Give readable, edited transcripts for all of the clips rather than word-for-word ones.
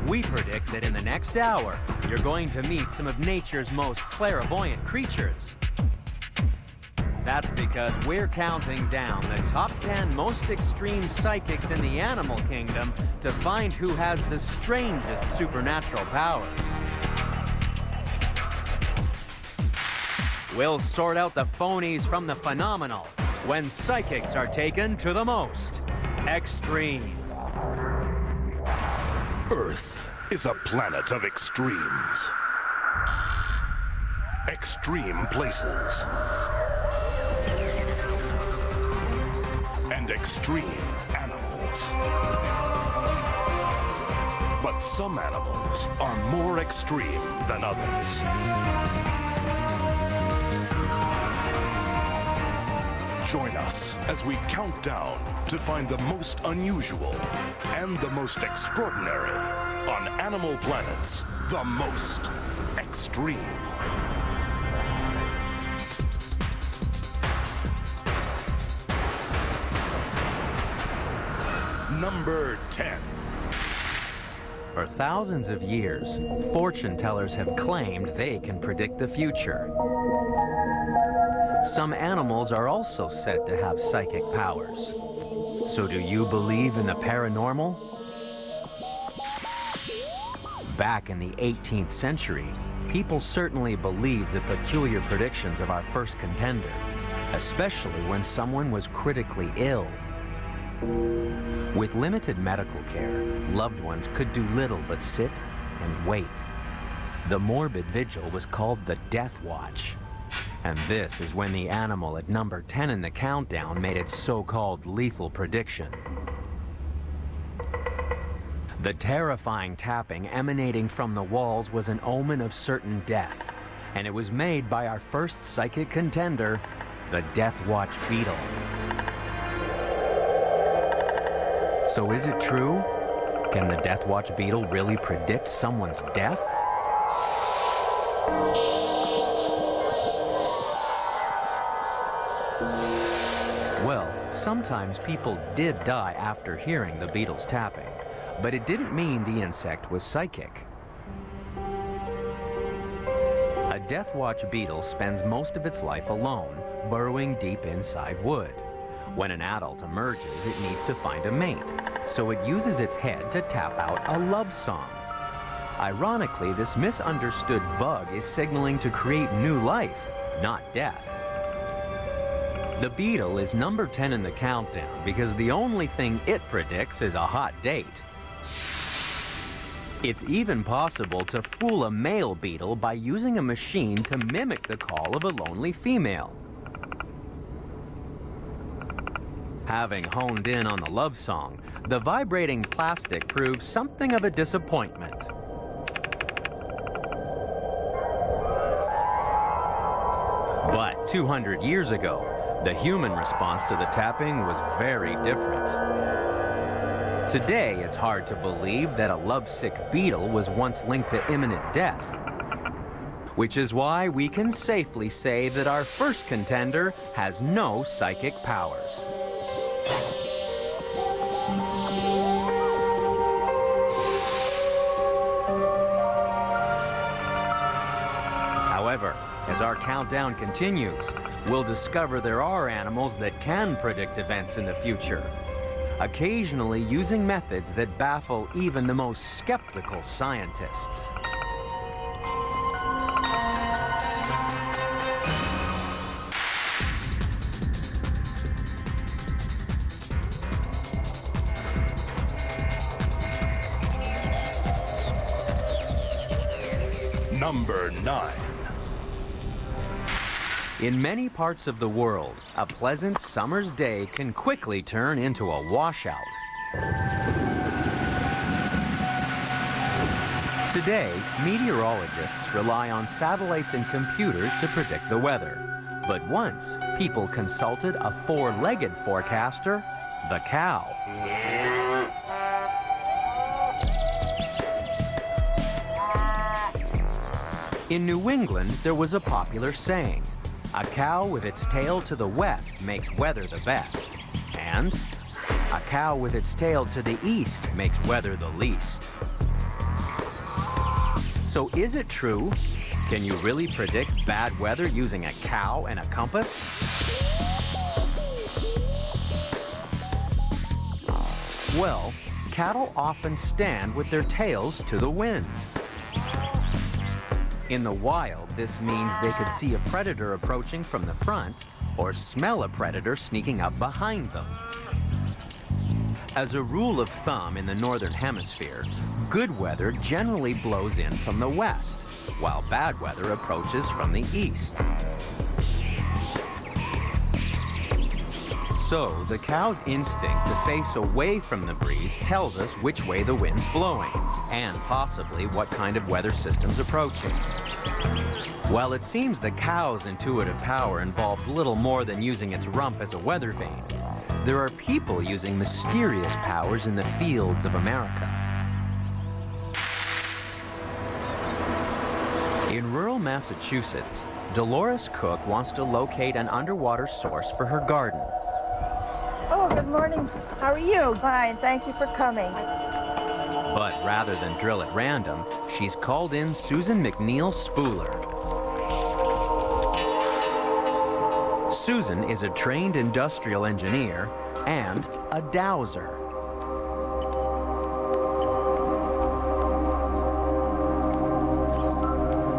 We predict that in the next hour, you're going to meet some of nature's most clairvoyant creatures. That's because we're counting down the top 10 most extreme psychics in the animal kingdom to find who has the strangest supernatural powers. We'll sort out the phonies from the phenomenal when psychics are taken to the most extreme. Earth is a planet of extremes. Extreme places. And extreme animals. But some animals are more extreme than others. Join us as we count down to find the most unusual and the most extraordinary on Animal Planet's The Most Extreme. Number 10. For thousands of years, fortune tellers have claimed they can predict the future. Some animals are also said to have psychic powers. So do you believe in the paranormal? Back in the 18th century, people certainly believed the peculiar predictions of our first contender, especially when someone was critically ill. With limited medical care, loved ones could do little but sit and wait. The morbid vigil was called the Death Watch. And this is when the animal at number 10 in the countdown made its so-called lethal prediction. The terrifying tapping emanating from the walls was an omen of certain death, and it was made by our first psychic contender, the Death Watch beetle. So is it true? Can the Death Watch beetle really predict someone's death? Well, sometimes people did die after hearing the beetle's tapping, but it didn't mean the insect was psychic. A Death Watch beetle spends most of its life alone, burrowing deep inside wood. When an adult emerges, it needs to find a mate, so it uses its head to tap out a love song. Ironically, this misunderstood bug is signaling to create new life, not death. The beetle is number 10 in the countdown because the only thing it predicts is a hot date. It's even possible to fool a male beetle by using a machine to mimic the call of a lonely female. Having honed in on the love song, the vibrating plastic proves something of a disappointment. But 200 years ago, the human response to the tapping was very different. Today, it's hard to believe that a lovesick beetle was once linked to imminent death. Which is why we can safely say that our first contender has no psychic powers. However, as our countdown continues, we'll discover there are animals that can predict events in the future, occasionally using methods that baffle even the most skeptical scientists. Number 9. In many parts of the world, a pleasant summer's day can quickly turn into a washout. Today, meteorologists rely on satellites and computers to predict the weather. But once, people consulted a four-legged forecaster, the cow. In New England, there was a popular saying, "A cow with its tail to the west makes weather the best," and "A cow with its tail to the east makes weather the least." So is it true? Can you really predict bad weather using a cow and a compass? Well, cattle often stand with their tails to the wind. In the wild, this means they could see a predator approaching from the front or smell a predator sneaking up behind them. As a rule of thumb in the northern hemisphere, good weather generally blows in from the west, while bad weather approaches from the east. So, the cow's instinct to face away from the breeze tells us which way the wind's blowing, and possibly what kind of weather system's approaching. While it seems the cow's intuitive power involves little more than using its rump as a weather vane, there are people using mysterious powers in the fields of America. In rural Massachusetts, Dolores Cook wants to locate an underwater source for her garden. Oh, good morning. How are you? Fine, thank you for coming. But rather than drill at random, she's called in Susan McNeil Spooler. Susan is a trained industrial engineer and a dowser.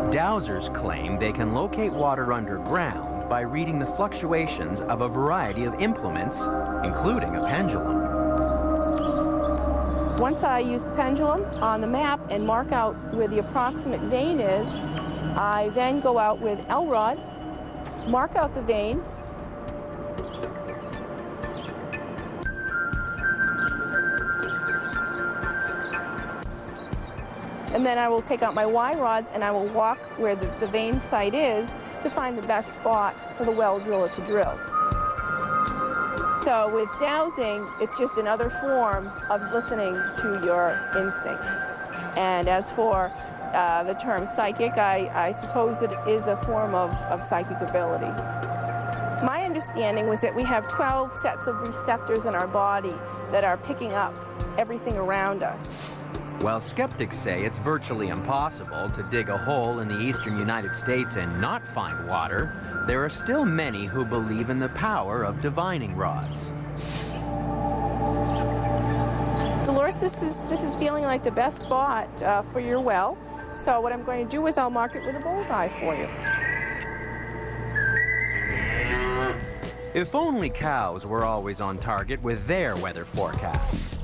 Dowsers claim they can locate water underground by reading the fluctuations of a variety of implements, including a pendulum. Once I use the pendulum on the map and mark out where the approximate vein is, I then go out with L rods, mark out the vein, and then I will take out my Y rods and I will walk where the vein site is to find the best spot for the well driller to drill. So with dowsing, it's just another form of listening to your instincts. And as for the term psychic, I suppose that it is a form of psychic ability. My understanding was that we have 12 sets of receptors in our body that are picking up everything around us. While skeptics say it's virtually impossible to dig a hole in the eastern United States and not find water, there are still many who believe in the power of divining rods. Dolores, this is feeling like the best spot for your well. So what I'm going to do is I'll mark it with a bullseye for you. If only cows were always on target with their weather forecasts.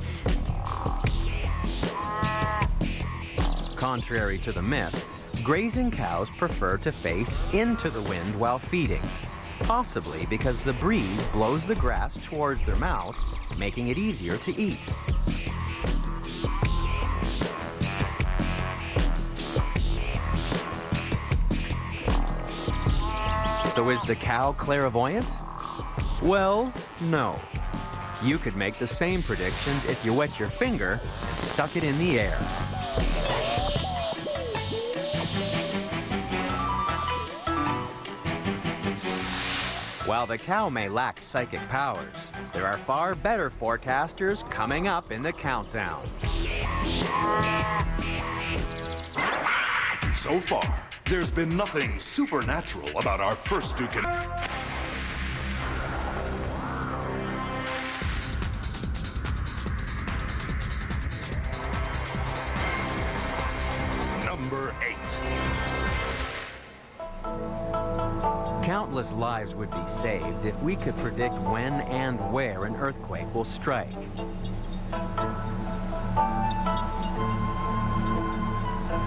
Contrary to the myth, grazing cows prefer to face into the wind while feeding, possibly because the breeze blows the grass towards their mouth, making it easier to eat. So is the cow clairvoyant? Well, no. You could make the same predictions if you wet your finger and stuck it in the air. While the cow may lack psychic powers, there are far better forecasters coming up in the countdown. So far, there's been nothing supernatural about our first two Number 8. Countless lives would be saved if we could predict when and where an earthquake will strike.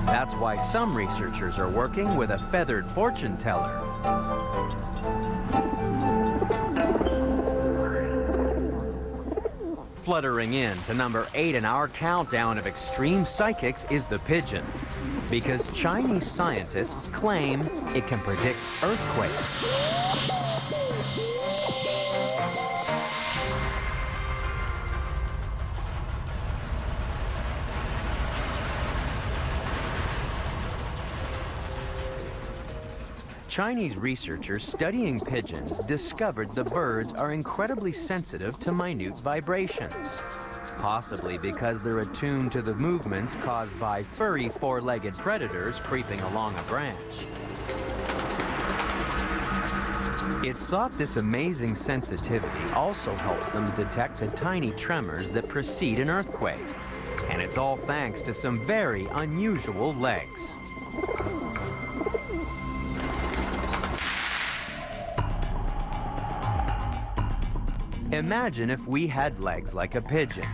That's why some researchers are working with a feathered fortune teller. Fluttering in to number 8 in our countdown of extreme psychics is the pigeon, because Chinese scientists claim it can predict earthquakes. Chinese researchers studying pigeons discovered the birds are incredibly sensitive to minute vibrations. possibly because they're attuned to the movements caused by furry four-legged predators creeping along a branch. It's thought this amazing sensitivity also helps them detect the tiny tremors that precede an earthquake. And it's all thanks to some very unusual legs. Imagine if we had legs like a pigeon.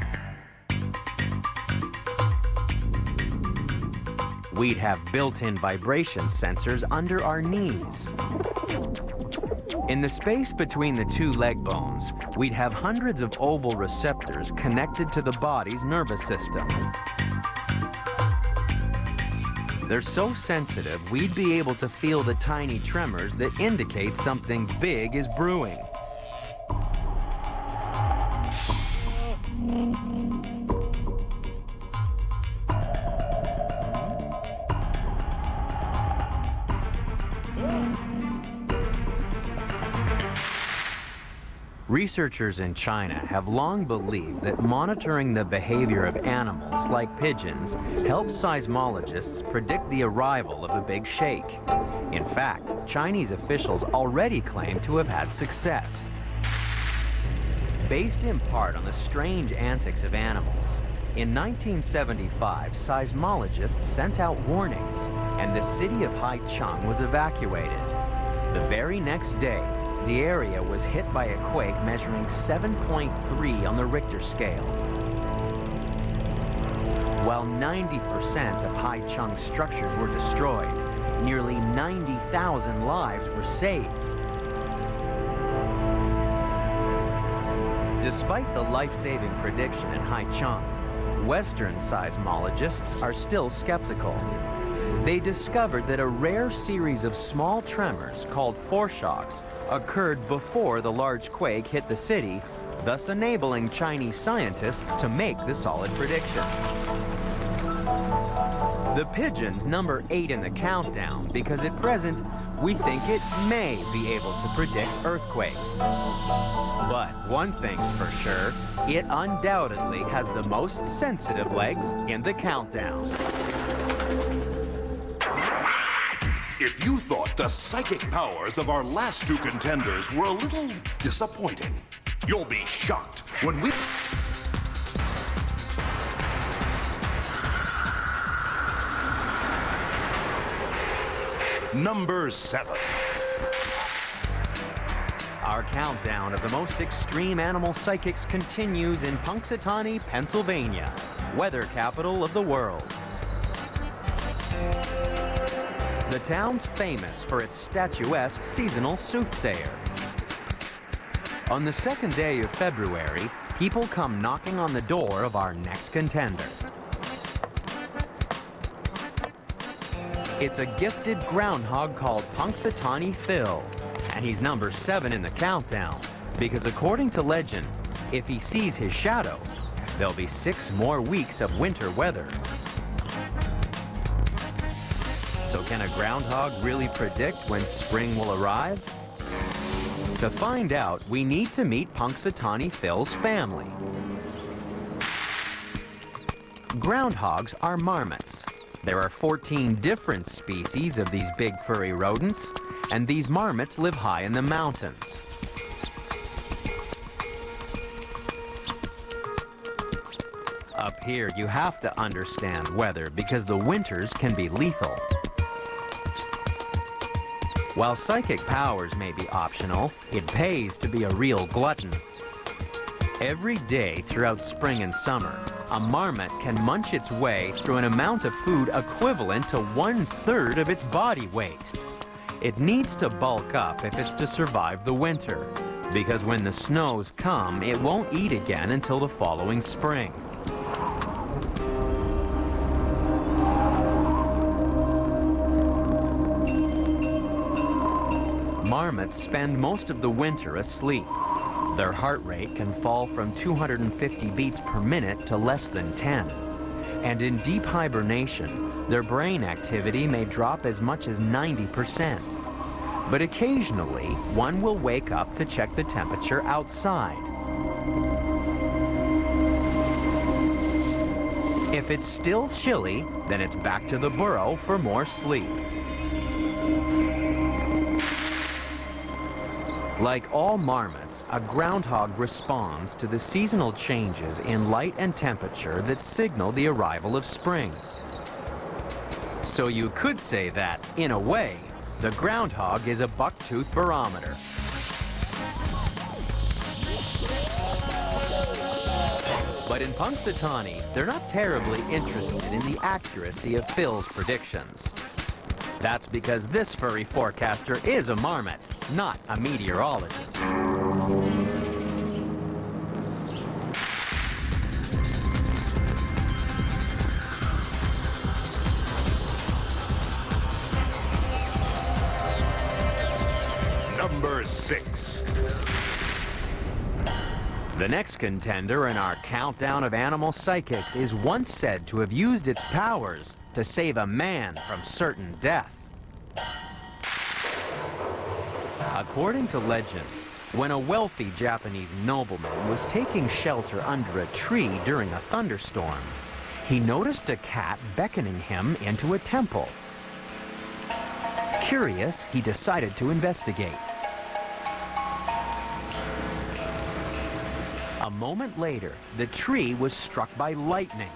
We'd have built-in vibration sensors under our knees. In the space between the two leg bones, we'd have hundreds of oval receptors connected to the body's nervous system. They're so sensitive, we'd be able to feel the tiny tremors that indicate something big is brewing. Researchers in China have long believed that monitoring the behavior of animals like pigeons helps seismologists predict the arrival of a big shake. In fact, Chinese officials already claim to have had success. Based in part on the strange antics of animals, in 1975, seismologists sent out warnings, and the city of Haicheng was evacuated. The very next day, the area was hit by a quake measuring 7.3 on the Richter scale. While 90% of Haicheng's structures were destroyed, nearly 90,000 lives were saved. Despite the life-saving prediction in Haicheng, Western seismologists are still skeptical. They discovered that a rare series of small tremors called foreshocks occurred before the large quake hit the city, thus enabling Chinese scientists to make the solid prediction. The pigeon's number 8 in the countdown because at present, we think it may be able to predict earthquakes. But one thing's for sure, it undoubtedly has the most sensitive legs in the countdown. If you thought the psychic powers of our last two contenders were a little disappointing, you'll be shocked when we... Number 7. Our countdown of the most extreme animal psychics continues in Punxsutawney, Pennsylvania, weather capital of the world. The town's famous for its statuesque seasonal soothsayer. On the second day of February, people come knocking on the door of our next contender. It's a gifted groundhog called Punxsutawney Phil, and he's number 7 in the countdown, because according to legend, if he sees his shadow, there'll be 6 more weeks of winter weather. So can a groundhog really predict when spring will arrive? To find out, we need to meet Punxsutawney Phil's family. Groundhogs are marmots. There are 14 different species of these big furry rodents, and these marmots live high in the mountains. Up here, you have to understand weather because the winters can be lethal. While psychic powers may be optional, it pays to be a real glutton. Every day throughout spring and summer, a marmot can munch its way through an amount of food equivalent to 1/3 of its body weight. It needs to bulk up if it's to survive the winter, because when the snows come, it won't eat again until the following spring. Marmots spend most of the winter asleep. Their heart rate can fall from 250 beats per minute to less than 10. And in deep hibernation, their brain activity may drop as much as 90%. But occasionally, one will wake up to check the temperature outside. If it's still chilly, then it's back to the burrow for more sleep. Like all marmots, a groundhog responds to the seasonal changes in light and temperature that signal the arrival of spring. So you could say that, in a way, the groundhog is a bucktooth barometer. But in Punxsutawney, they're not terribly interested in the accuracy of Phil's predictions. That's because this furry forecaster is a marmot, not a meteorologist. Number 6. The next contender in our countdown of animal psychics is once said to have used its powers to save a man from certain death. According to legend, when a wealthy Japanese nobleman was taking shelter under a tree during a thunderstorm, he noticed a cat beckoning him into a temple. Curious, he decided to investigate. A moment later, the tree was struck by lightning.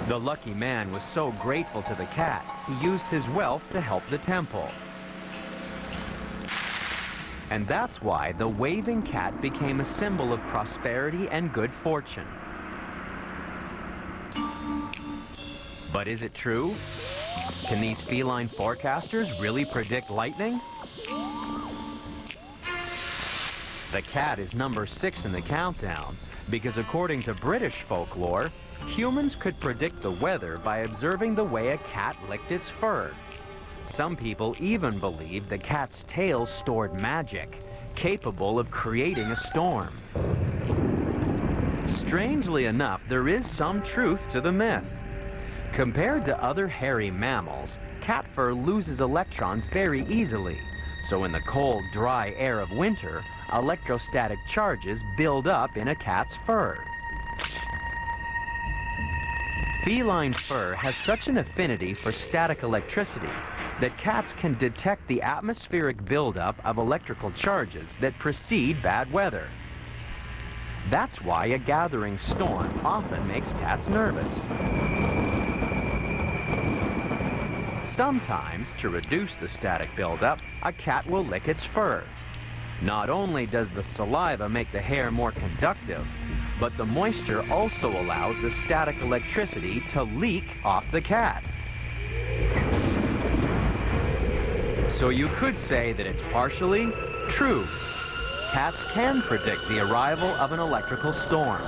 The lucky man was so grateful to the cat, he used his wealth to help the temple. And that's why the waving cat became a symbol of prosperity and good fortune. But is it true? Can these feline forecasters really predict lightning? The cat is number 6 in the countdown because according to British folklore, humans could predict the weather by observing the way a cat licked its fur. Some people even believe the cat's tail stored magic, capable of creating a storm. Strangely enough, there is some truth to the myth. Compared to other hairy mammals, cat fur loses electrons very easily. So in the cold, dry air of winter, electrostatic charges build up in a cat's fur. Feline fur has such an affinity for static electricity that cats can detect the atmospheric buildup of electrical charges that precede bad weather. That's why a gathering storm often makes cats nervous. Sometimes, to reduce the static buildup, a cat will lick its fur. Not only does the saliva make the hair more conductive, but the moisture also allows the static electricity to leak off the cat. So you could say that it's partially true. Cats can predict the arrival of an electrical storm.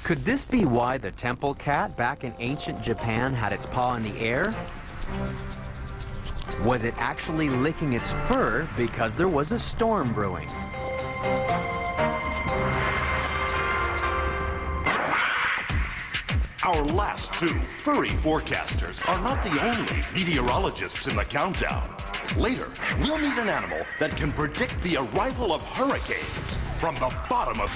Could this be why the temple cat back in ancient Japan had its paw in the air? Was it actually licking its fur because there was a storm brewing? Our last 2 furry forecasters are not the only meteorologists in the countdown. Later, we'll meet an animal that can predict the arrival of hurricanes from the bottom of...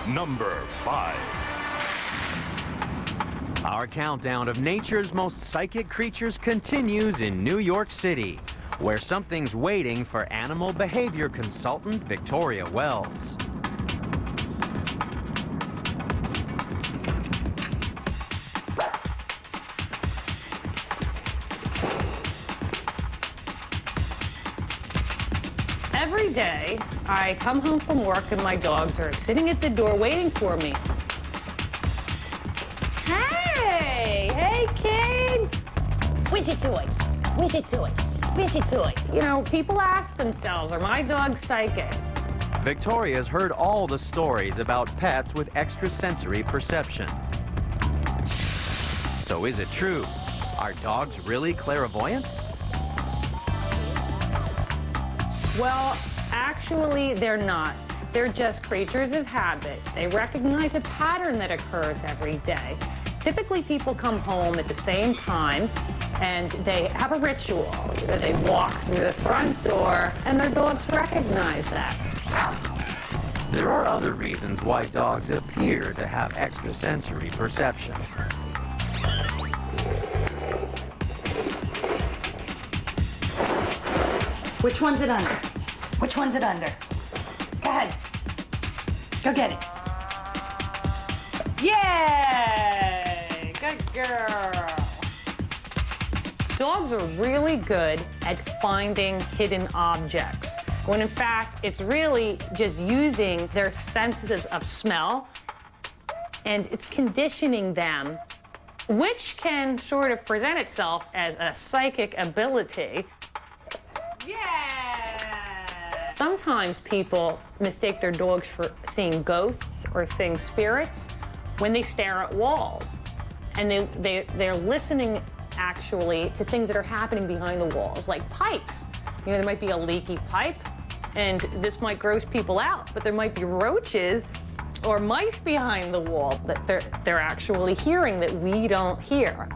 Number 5. Our countdown of nature's most psychic creatures continues in New York City, where something's waiting for animal behavior consultant Victoria Wells. Every day, I come home from work and my dogs are sitting at the door waiting for me. Hey, kids! Where's your toy? Where's your toy? Where's your toy? You know, people ask themselves, are my dogs psychic? Victoria's heard all the stories about pets with extrasensory perception. So is it true? Are dogs really clairvoyant? Well, actually, they're not. They're just creatures of habit. They recognize a pattern that occurs every day. Typically, people come home at the same time, and they have a ritual. They walk through the front door, and their dogs recognize that. There are other reasons why dogs appear to have extrasensory perception. Which one's it under? Which one's it under? Go ahead. Go get it. Yay! Good girl. Dogs are really good at finding hidden objects, when in fact, it's really just using their senses of smell, and it's conditioning them, which can sort of present itself as a psychic ability. Yeah! Sometimes people mistake their dogs for seeing ghosts or seeing spirits when they stare at walls. And they're listening, actually, to things that are happening behind the walls, like pipes. You know, there might be a leaky pipe, and this might gross people out, but there might be roaches or mice behind the wall that they're actually hearing that we don't hear.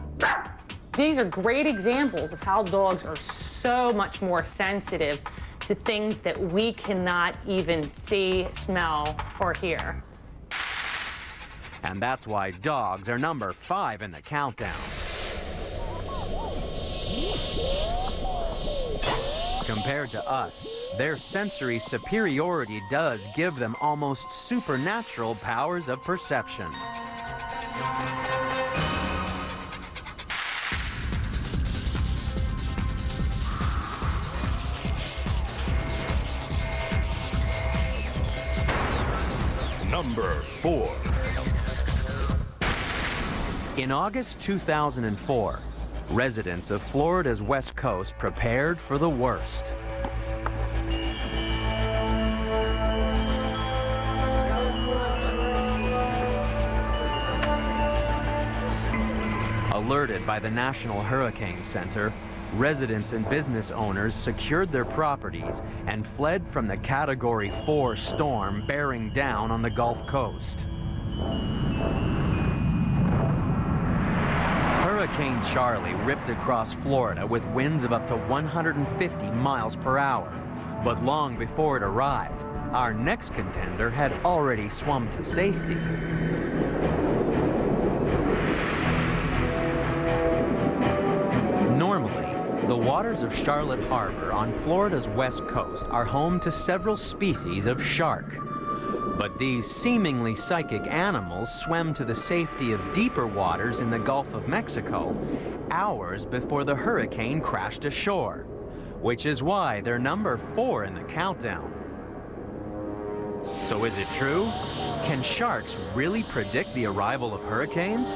These are great examples of how dogs are so much more sensitive to things that we cannot even see, smell, or hear. And that's why dogs are number 5 in the countdown. Compared to us, their sensory superiority does give them almost supernatural powers of perception. Number 4. In August 2004, residents of Florida's West Coast prepared for the worst. Alerted by the National Hurricane Center, residents and business owners secured their properties and fled from the Category 4 storm bearing down on the Gulf Coast. Hurricane Charlie ripped across Florida with winds of up to 150 miles per hour. But long before it arrived, our next contender had already swum to safety. Normally, the waters of Charlotte Harbor on Florida's west coast are home to several species of shark. But these seemingly psychic animals swam to the safety of deeper waters in the Gulf of Mexico hours before the hurricane crashed ashore, which is why they're number 4 in the countdown. So is it true? Can sharks really predict the arrival of hurricanes?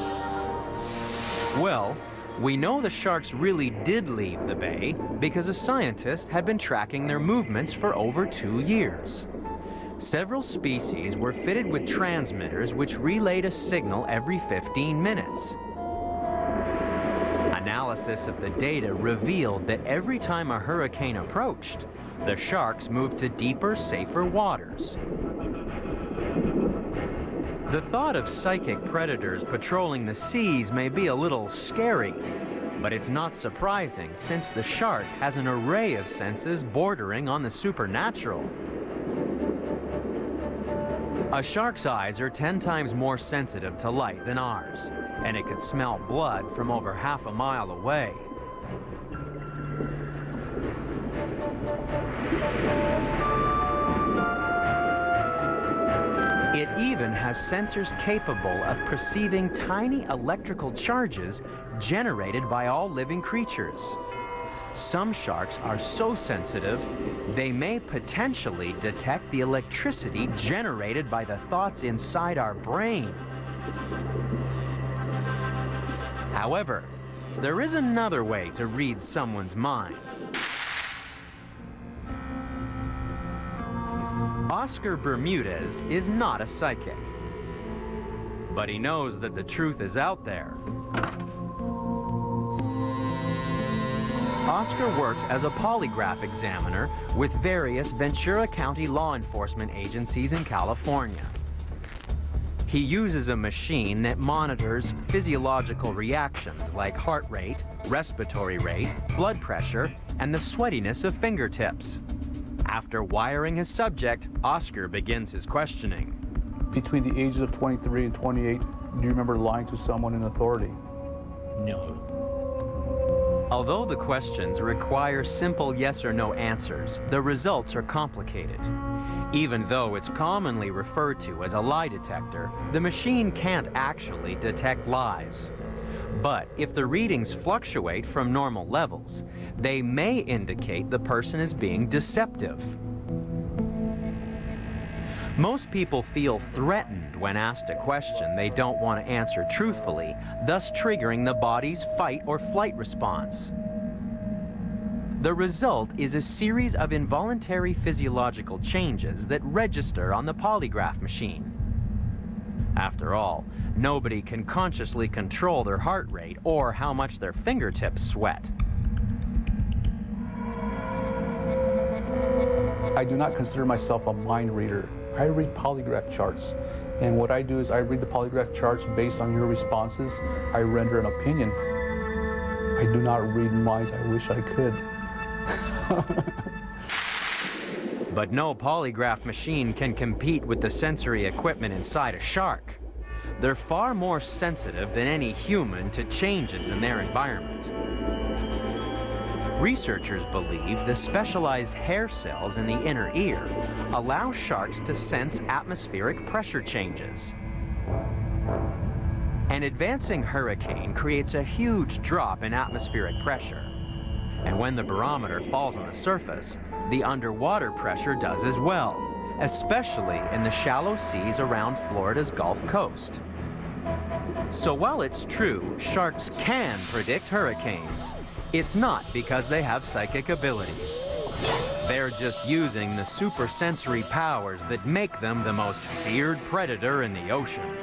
Well, we know the sharks really did leave the bay because a scientist had been tracking their movements for over 2 years. Several species were fitted with transmitters which relayed a signal every 15 minutes. Analysis of the data revealed that every time a hurricane approached, the sharks moved to deeper, safer waters. The thought of psychic predators patrolling the seas may be a little scary, but it's not surprising since the shark has an array of senses bordering on the supernatural. A shark's eyes are 10 times more sensitive to light than ours, and it could smell blood from over half a mile away. It even has sensors capable of perceiving tiny electrical charges generated by all living creatures. Some sharks are so sensitive, they may potentially detect the electricity generated by the thoughts inside our brain. However, there is another way to read someone's mind. Oscar Bermudez is not a psychic, but he knows that the truth is out there. Oscar works as a polygraph examiner with various Ventura County law enforcement agencies in California. He uses a machine that monitors physiological reactions like heart rate, respiratory rate, blood pressure, and the sweatiness of fingertips. After wiring his subject, Oscar begins his questioning. Between the ages of 23 and 28, do you remember lying to someone in authority? No. Although the questions require simple yes or no answers, the results are complicated. Even though it's commonly referred to as a lie detector, the machine can't actually detect lies. But if the readings fluctuate from normal levels, they may indicate the person is being deceptive. Most people feel threatened when asked a question they don't want to answer truthfully, thus triggering the body's fight or flight response. The result is a series of involuntary physiological changes that register on the polygraph machine. After all, nobody can consciously control their heart rate or how much their fingertips sweat. I do not consider myself a mind reader. I read polygraph charts. And what I do is I read the polygraph charts based on your responses. I render an opinion. I do not read minds. I wish I could. But no polygraph machine can compete with the sensory equipment inside a shark. They're far more sensitive than any human to changes in their environment. Researchers believe the specialized hair cells in the inner ear allow sharks to sense atmospheric pressure changes. An advancing hurricane creates a huge drop in atmospheric pressure. And when the barometer falls on the surface, the underwater pressure does as well, especially in the shallow seas around Florida's Gulf Coast. So while it's true sharks can predict hurricanes, it's not because they have psychic abilities. They're just using the supersensory powers that make them the most feared predator in the ocean.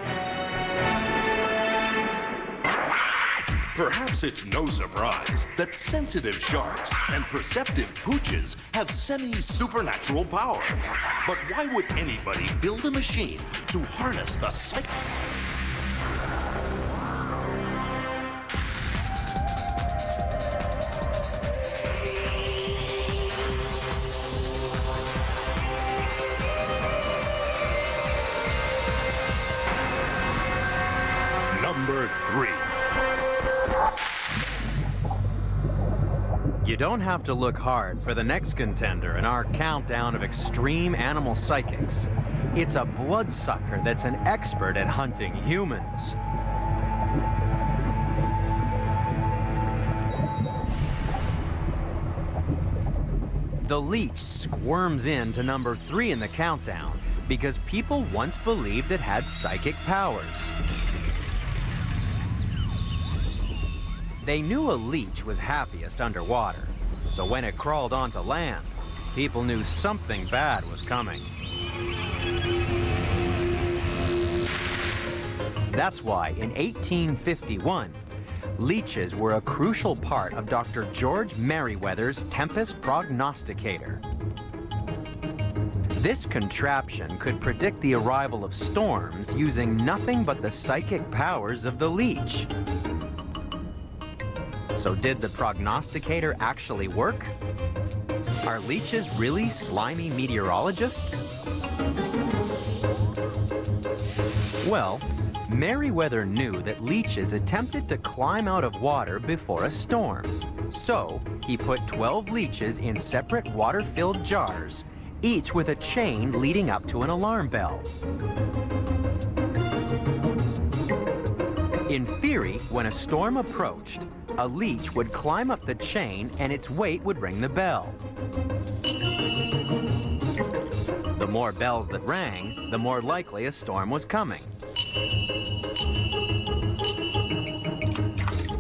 Perhaps it's no surprise that sensitive sharks and perceptive pooches have semi-supernatural powers. But why would anybody build a machine to harness the psychic? Number 3. You don't have to look hard for the next contender in our countdown of extreme animal psychics. It's a bloodsucker that's an expert at hunting humans. The leech squirms into number 3 in the countdown because people once believed it had psychic powers. They knew a leech was happiest underwater, so when it crawled onto land, people knew something bad was coming. That's why in 1851, leeches were a crucial part of Dr. George Merriweather's Tempest Prognosticator. This contraption could predict the arrival of storms using nothing but the psychic powers of the leech. So did the prognosticator actually work? Are leeches really slimy meteorologists? Well, Merriweather knew that leeches attempted to climb out of water before a storm. So he put 12 leeches in separate water-filled jars, each with a chain leading up to an alarm bell. In theory, when a storm approached, a leech would climb up the chain and its weight would ring the bell. The more bells that rang, the more likely a storm was coming.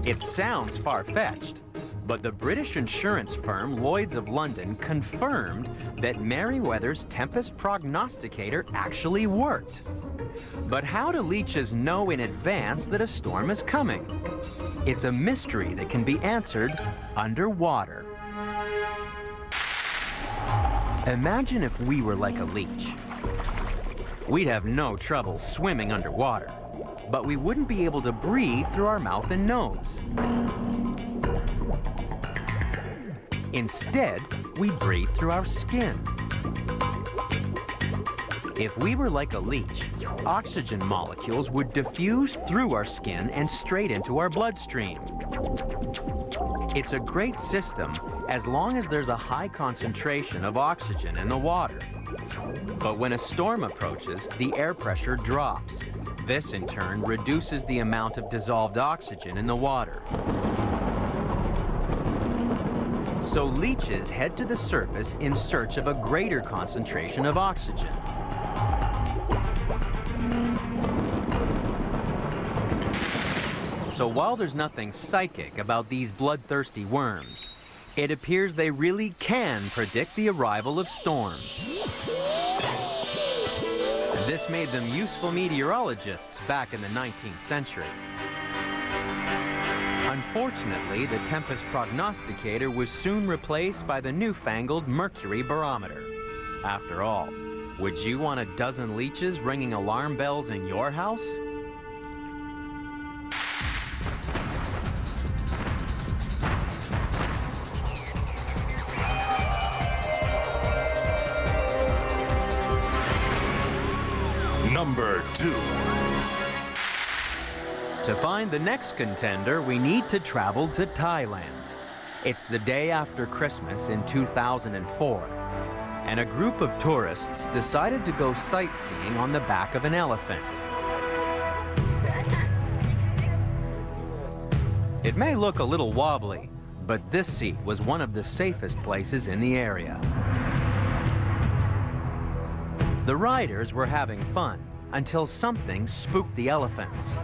It sounds far-fetched, but the British insurance firm Lloyd's of London confirmed that Merriweather's Tempest Prognosticator actually worked. But how do leeches know in advance that a storm is coming? It's a mystery that can be answered underwater. Imagine if we were like a leech. We'd have no trouble swimming underwater, but we wouldn't be able to breathe through our mouth and nose. Instead, we'd breathe through our skin. If we were like a leech, oxygen molecules would diffuse through our skin and straight into our bloodstream. It's a great system as long as there's a high concentration of oxygen in the water. But when a storm approaches, the air pressure drops. This, in turn, reduces the amount of dissolved oxygen in the water. So leeches head to the surface in search of a greater concentration of oxygen. So while there's nothing psychic about these bloodthirsty worms, it appears they really can predict the arrival of storms. This made them useful meteorologists back in the 19th century. Unfortunately, the tempest prognosticator was soon replaced by the newfangled mercury barometer. After all, would you want a dozen leeches ringing alarm bells in your house? Number 2. To find the next contender, we need to travel to Thailand. It's the day after Christmas in 2004, and a group of tourists decided to go sightseeing on the back of an elephant. It may look a little wobbly, but this seat was one of the safest places in the area. The riders were having fun until something spooked the elephants.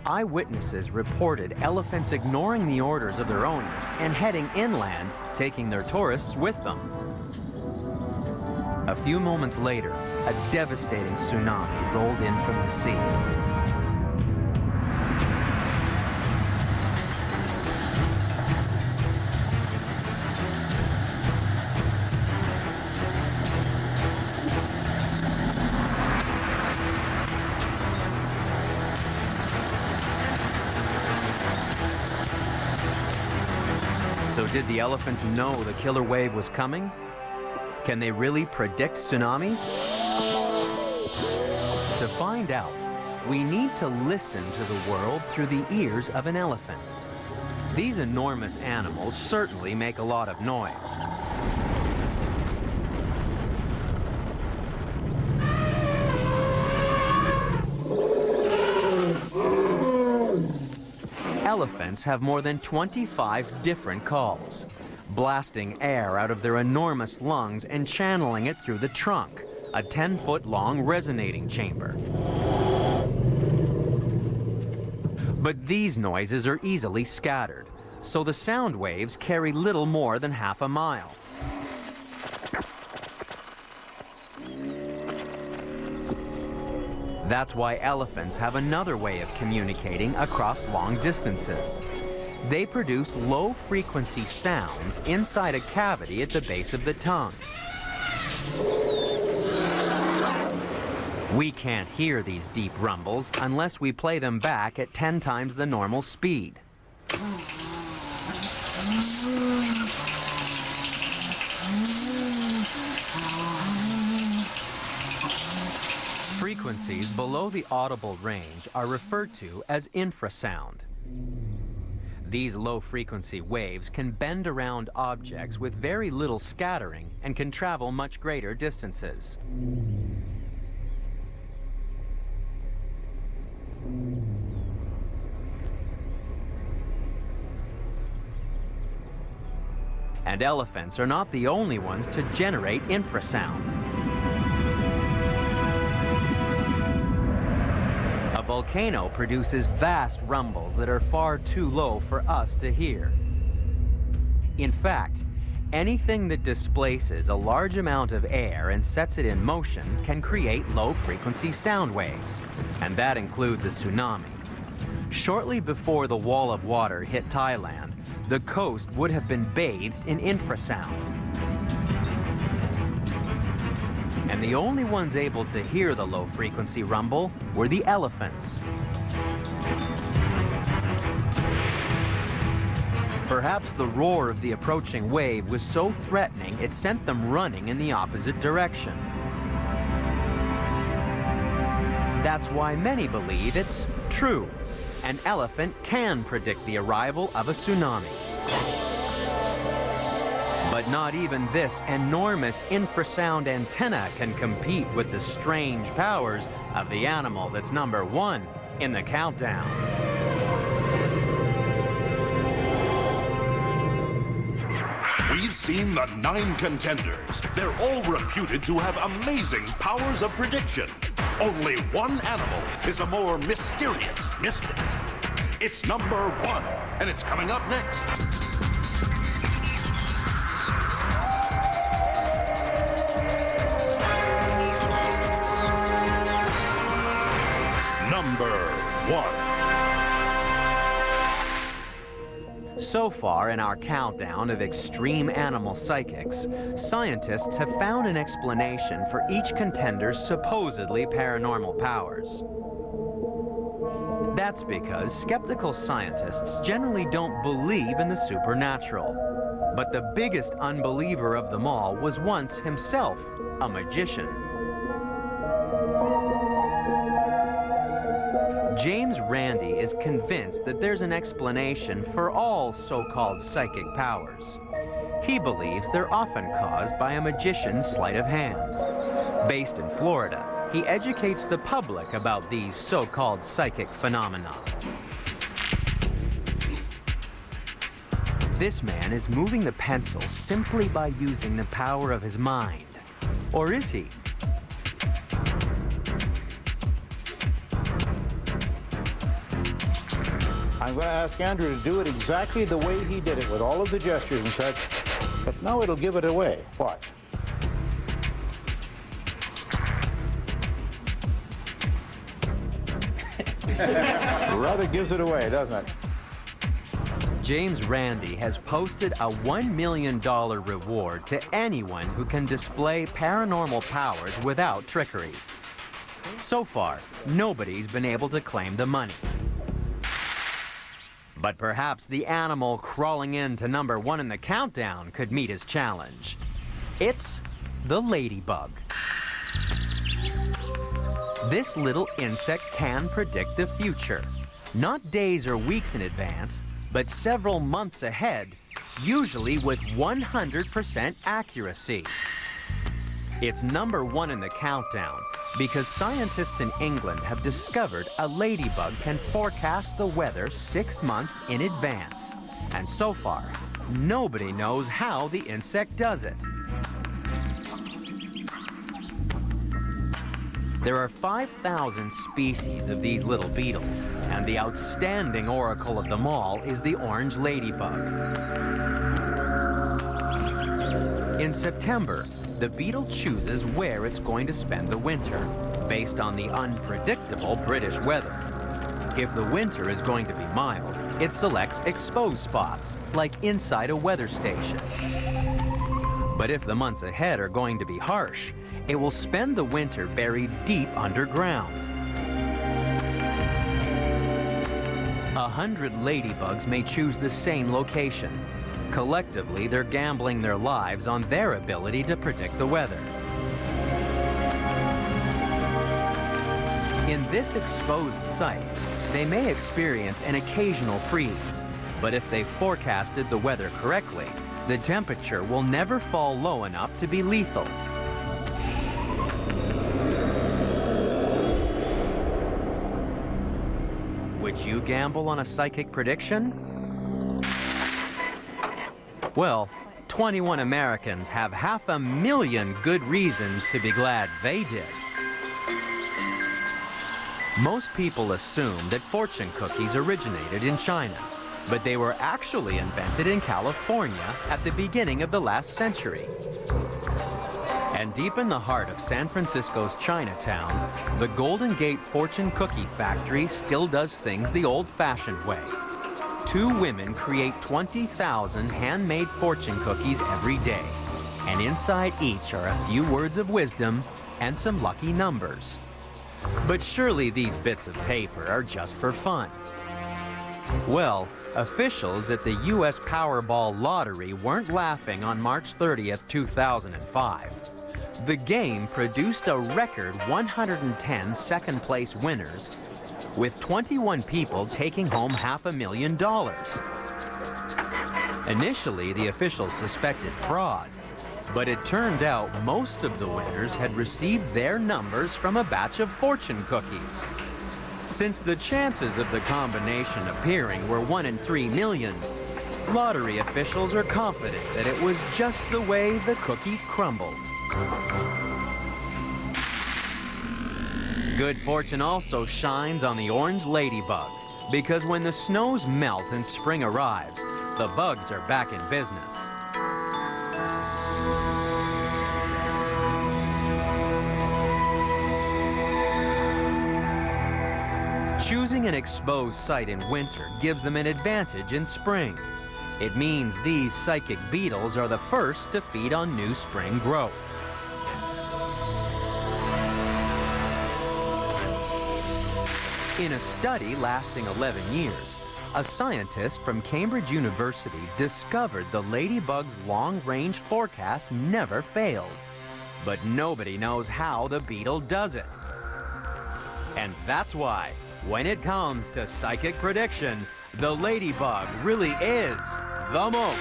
Eyewitnesses reported elephants ignoring the orders of their owners and heading inland, taking their tourists with them. A few moments later, a devastating tsunami rolled in from the sea. So did the elephants know the killer wave was coming? Can they really predict tsunamis? To find out, we need to listen to the world through the ears of an elephant. These enormous animals certainly make a lot of noise. Elephants have more than 25 different calls, blasting air out of their enormous lungs and channeling it through the trunk, a 10-foot-long resonating chamber. But these noises are easily scattered, so the sound waves carry little more than half a mile. That's why elephants have another way of communicating across long distances. They produce low-frequency sounds inside a cavity at the base of the tongue. We can't hear these deep rumbles unless we play them back at 10 times the normal speed. Frequencies below the audible range are referred to as infrasound. These low-frequency waves can bend around objects with very little scattering and can travel much greater distances. And elephants are not the only ones to generate infrasound. A volcano produces vast rumbles that are far too low for us to hear. In fact, anything that displaces a large amount of air and sets it in motion can create low-frequency sound waves, and that includes a tsunami. Shortly before the wall of water hit Thailand, the coast would have been bathed in infrasound. And the only ones able to hear the low-frequency rumble were the elephants. Perhaps the roar of the approaching wave was so threatening it sent them running in the opposite direction. That's why many believe it's true. An elephant can predict the arrival of a tsunami. But not even this enormous infrasound antenna can compete with the strange powers of the animal that's number 1 in the countdown. We've seen the 9 contenders. They're all reputed to have amazing powers of prediction. Only one animal is a more mysterious mystic. It's number 1, and it's coming up next. Number 1. So far in our countdown of extreme animal psychics, scientists have found an explanation for each contender's supposedly paranormal powers. That's because skeptical scientists generally don't believe in the supernatural. But the biggest unbeliever of them all was once himself a magician. James Randi is convinced that there's an explanation for all so-called psychic powers. He believes they're often caused by a magician's sleight of hand. Based in Florida, he educates the public about these so-called psychic phenomena. This man is moving the pencil simply by using the power of his mind. Or is he? I'm going to ask Andrew to do it exactly the way he did it, with all of the gestures and such, but now it'll give it away. Watch. Rather gives it away, doesn't it? James Randi has posted a $1 million reward to anyone who can display paranormal powers without trickery. So far, nobody's been able to claim the money. But perhaps the animal crawling into number 1 in the countdown could meet his challenge. It's the ladybug. This little insect can predict the future, not days or weeks in advance, but several months ahead, usually with 100% accuracy. It's number 1 in the countdown because scientists in England have discovered a ladybug can forecast the weather 6 months in advance. And so far, nobody knows how the insect does it. There are 5,000 species of these little beetles, and the outstanding oracle of them all is the orange ladybug. In September, the beetle chooses where it's going to spend the winter, based on the unpredictable British weather. If the winter is going to be mild, it selects exposed spots, like inside a weather station. But if the months ahead are going to be harsh, it will spend the winter buried deep underground. 100 ladybugs may choose the same location. Collectively, they're gambling their lives on their ability to predict the weather. In this exposed site, they may experience an occasional freeze, but if they forecasted the weather correctly, the temperature will never fall low enough to be lethal. Would you gamble on a psychic prediction? Well, 21 Americans have 500,000 good reasons to be glad they did. Most people assume that fortune cookies originated in China, but they were actually invented in California at the beginning of the last century. And deep in the heart of San Francisco's Chinatown, the Golden Gate Fortune Cookie Factory still does things the old-fashioned way. 2 women create 20,000 handmade fortune cookies every day. and inside each are a few words of wisdom and some lucky numbers. But surely these bits of paper are just for fun. Well, officials at the U.S. Powerball lottery weren't laughing on March 30th, 2005. The game produced a record 110 second-place winners, with 21 people taking home $500,000. Initially, the officials suspected fraud, but it turned out most of the winners had received their numbers from a batch of fortune cookies. Since the chances of the combination appearing were 1 in 3 million, lottery officials are confident that it was just the way the cookie crumbled. Good fortune also shines on the orange ladybug, because when the snows melt and spring arrives, the bugs are back in business. Choosing an exposed site in winter gives them an advantage in spring. It means these psychic beetles are the first to feed on new spring growth. In a study lasting 11 years, a scientist from Cambridge University discovered the ladybug's long-range forecast never failed. But nobody knows how the beetle does it. And that's why, when it comes to psychic prediction, the ladybug really is the most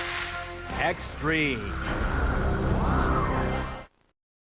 extreme.